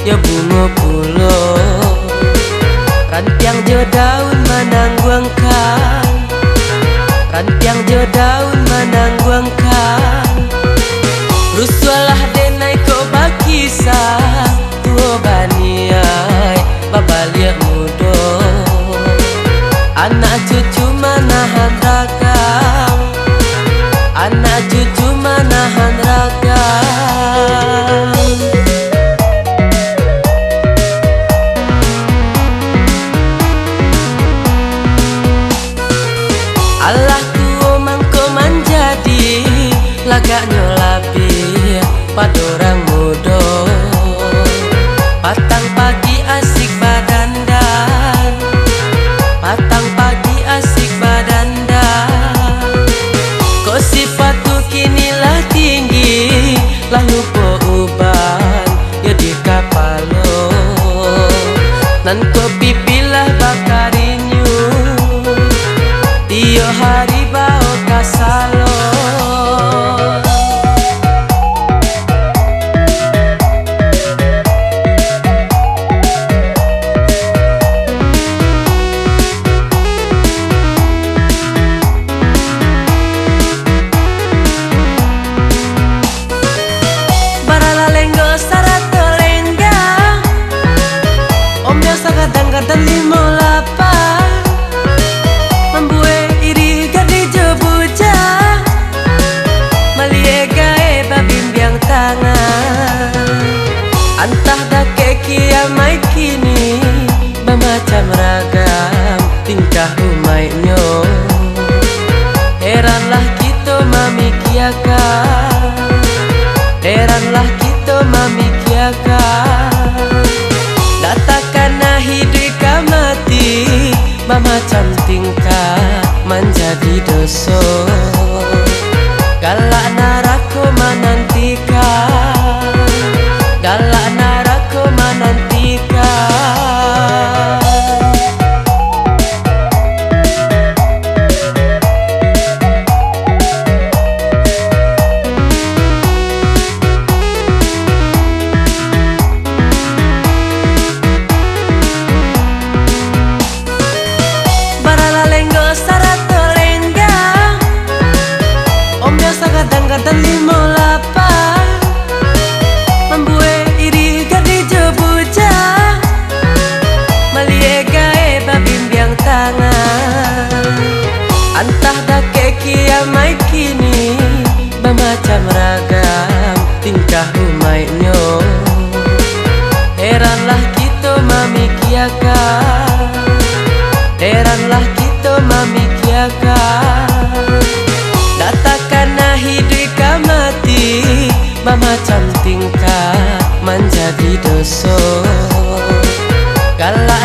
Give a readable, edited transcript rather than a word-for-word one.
ya bunga pulo. Rantiang jo daun manangguangkan, rantiang jo daun manangguangkan. Rusualah denai ko bakisah, tuo baniai babalia mudo. Anak cucu manahan ragam, anak cucu manahan ragam. Allah tuo mangko manjadi lagak nyolabi padorang mudo. Patang pagi asik badandan, patang pagi asik badandan. Kok sifatu kinilah tinggi, lah lupa uban ya di kapalo. Nan ko pipilah bakarinyu, tiyo hari bao kasalo. Kadang-kadang limo lapar membuat iri gadi jebuja maliega babimbiang tangan. Antah dake kiamai kini bermacam ragam tingkah umainyo. Heranlah kita mamikiakan, heranlah kita mamikiakan. Datakan hidup ka mati, macam tingkah menjadi dosa. Galak narako menantikan, galak narako menantikan. Kadang-kadang limo lapar membuat iri gadi jebuja maliega babimbiang tangan. Antah dake kiamai kini bermacam ragam tingkah umainyo. Heranlah kita mamikiakan, heranlah kita mamikiakan. Datakan hidup ka mati, macam tingkah menjadi dosa. Galak